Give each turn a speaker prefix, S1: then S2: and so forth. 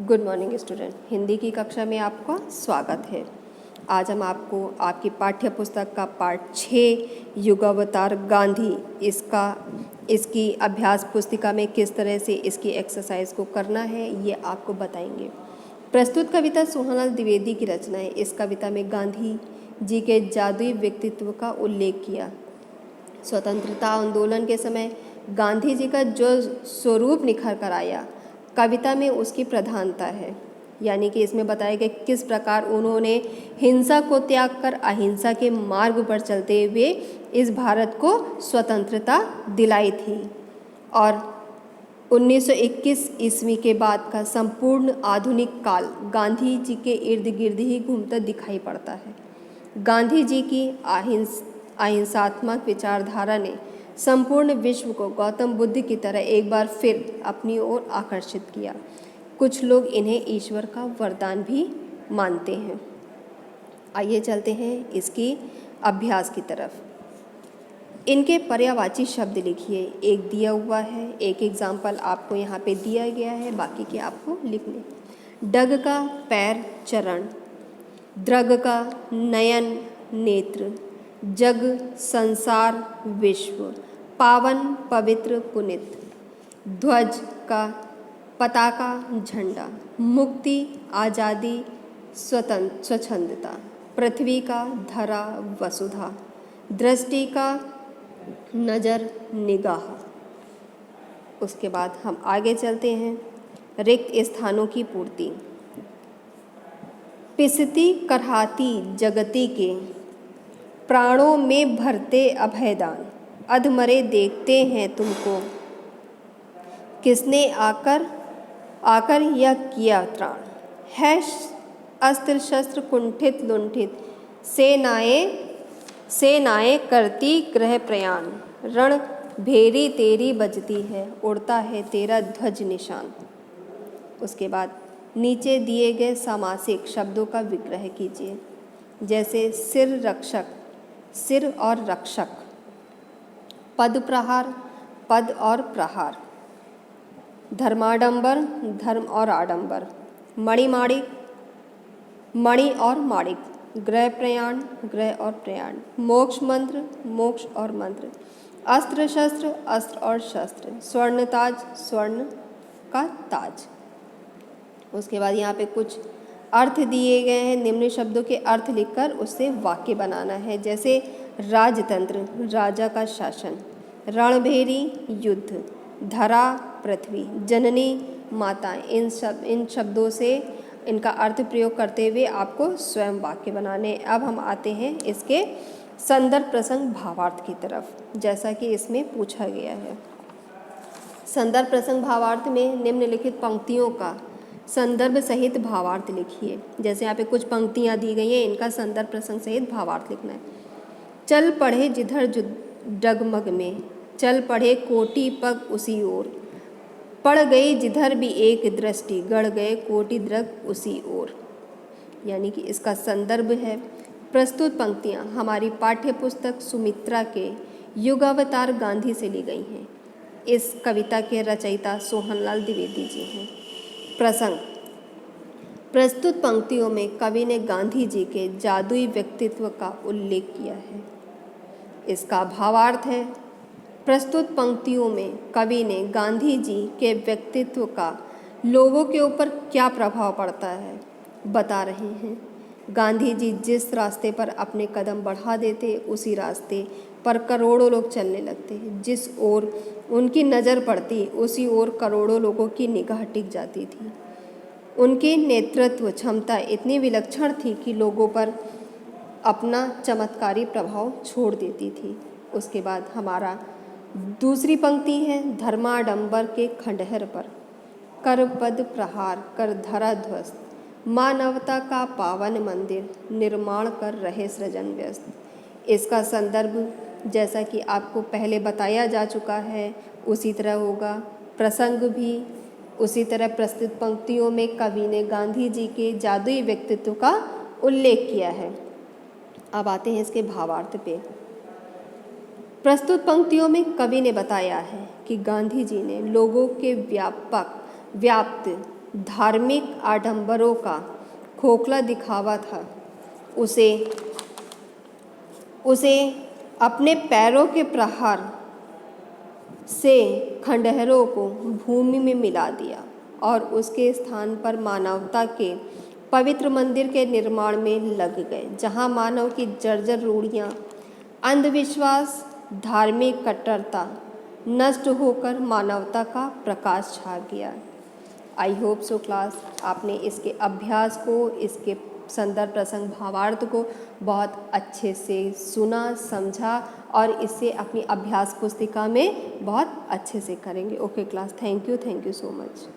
S1: Good morning student. Hindi की कक्षा में आपका स्वागत है। आज हम आपको आपकी पाठ्य पुस्तक का पाठ 6 युगावतार गांधी इसकी अभ्यास पुस्तिका में किस तरह से इसकी एक्सरसाइज को करना है ये आपको बताएंगे। प्रस्तुत कविता सोहनलाल द्विवेदी की रचना है। इस कविता में गांधी जी के जादुई व्यक्तित्व का उल्लेख किया। स्वतंत्रता आंदोलन के समय गांधी जी का जो स्वरूप निखर कर आया, कविता में उसकी प्रधानता है। यानी कि इसमें बताया गया किस प्रकार उन्होंने हिंसा को त्याग कर अहिंसा के मार्ग पर चलते हुए इस भारत को स्वतंत्रता दिलाई थी। और 1921 ईस्वी के बाद का संपूर्ण आधुनिक काल गांधी जी के इर्द गिर्द ही घूमता दिखाई पड़ता है। गांधी जी की अहिंसात्मक विचारधारा ने संपूर्ण विश्व को गौतम बुद्ध की तरह एक बार फिर अपनी ओर आकर्षित किया। कुछ लोग इन्हें ईश्वर का वरदान भी मानते हैं। आइए चलते हैं इसकी अभ्यास की तरफ। इनके पर्यायवाची शब्द लिखिए। एक दिया हुआ है, एक एग्जाम्पल आपको यहाँ पे दिया गया है, बाकी के आपको लिखने। डग का पैर चरण, द्रग का नयन नेत्र, जग संसार विश्व, पावन पवित्र पुनित, ध्वज का पताका झंडा, मुक्ति आज़ादी स्वच्छंदता, पृथ्वी का धरा वसुधा, दृष्टि का नज़र निगाह। उसके बाद हम आगे चलते हैं। रिक्त स्थानों की पूर्ति। पिसती करहाती जगती के, प्राणों में भरते अभयदान, अधमरे देखते हैं तुमको, किसने आकर यह किया त्राण, है अस्त्र शस्त्र कुंठित लुंठित, सेनाएं करती ग्रह प्रयाण, रण भेरी तेरी बजती है, उड़ता है तेरा ध्वज निशान। उसके बाद नीचे दिए गए समासिक शब्दों का विग्रह कीजिए। जैसे सिर रक्षक, सिर और रक्षक, पद प्रहार, पद और प्रहार, धर्माडंबर, धर्म और आडंबर, मणिमाणिक, मणि और माणिक, ग्रह प्रयाण, ग्रह और प्रयाण, मोक्ष मंत्र, मोक्ष और मंत्र, अस्त्र शस्त्र, अस्त्र और शस्त्र, स्वर्ण ताज, स्वर्ण का ताज। उसके बाद यहाँ पे कुछ अर्थ दिए गए हैं। निम्न शब्दों के अर्थ लिखकर उससे वाक्य बनाना है। जैसे राजतंत्र, राजा का शासन, रणभेरी, युद्ध, धरा, पृथ्वी, जननी, माता। इन शब्दों से इनका अर्थ प्रयोग करते हुए आपको स्वयं वाक्य बनाने। अब हम आते हैं इसके संदर्भ प्रसंग भावार्थ की तरफ, जैसा कि इसमें पूछा गया है। संदर्भ प्रसंग भावार्थ में निम्नलिखित पंक्तियों का संदर्भ सहित भावार्थ लिखिए। जैसे यहाँ पे कुछ पंक्तियाँ दी गई हैं, इनका संदर्भ प्रसंग सहित भावार्थ लिखना है। चल पढ़े जिधर डगमग में, चल पढ़े कोटि पग उसी ओर, पड़ गई जिधर भी एक दृष्टि, गड़ गए कोटि दृग उसी ओर। यानी कि इसका संदर्भ है। प्रस्तुत पंक्तियाँ हमारी पाठ्य पुस्तक सुमित्रा के युगावतार गांधी से ली गई हैं। इस कविता के रचयिता सोहनलाल द्विवेदी जी हैं। प्रसंग। प्रस्तुत पंक्तियों में कवि ने गांधी जी के जादुई व्यक्तित्व का उल्लेख किया है। इसका भावार्थ है, प्रस्तुत पंक्तियों में कवि ने गांधी जी के व्यक्तित्व का लोगों के ऊपर क्या प्रभाव पड़ता है बता रहे हैं। गांधी जी जिस रास्ते पर अपने कदम बढ़ा देते, उसी रास्ते पर करोड़ों लोग चलने लगते। जिस ओर उनकी नज़र पड़ती, उसी ओर करोड़ों लोगों की निगाह टिक जाती थी। उनकी नेतृत्व क्षमता इतनी विलक्षण थी कि लोगों पर अपना चमत्कारी प्रभाव छोड़ देती थी। उसके बाद हमारा दूसरी पंक्ति है, धर्माडंबर के खंडहर पर, कर पद प्रहार, कर धरा ध्वस्त, मानवता का पावन मंदिर, निर्माण कर रहे सृजन व्यस्त। इसका संदर्भ जैसा कि आपको पहले बताया जा चुका है उसी तरह होगा। प्रसंग भी उसी तरह। प्रस्तुत पंक्तियों में कवि ने गांधी जी के जादुई व्यक्तित्व का उल्लेख किया है। अब आते हैं इसके भावार्थ पे। प्रस्तुत पंक्तियों में कवि ने बताया है कि गांधी जी ने लोगों के व्याप्त धार्मिक आडंबरों का खोखला दिखावा था। उसे अपने पैरों के प्रहार से खंडहरों को भूमि में मिला दिया और उसके स्थान पर मानवता के पवित्र मंदिर के निर्माण में लग गए, जहां मानव की जर्जर रूढ़ियाँ, अंधविश्वास, धार्मिक कट्टरता नष्ट होकर मानवता का प्रकाश छा गया। आई होप सो क्लास, आपने इसके अभ्यास को, इसके संदर्भ प्रसंग भावार्थ को बहुत अच्छे से सुना, समझा और इसे अपनी अभ्यास पुस्तिका में बहुत अच्छे से करेंगे। Okay class, thank you so much.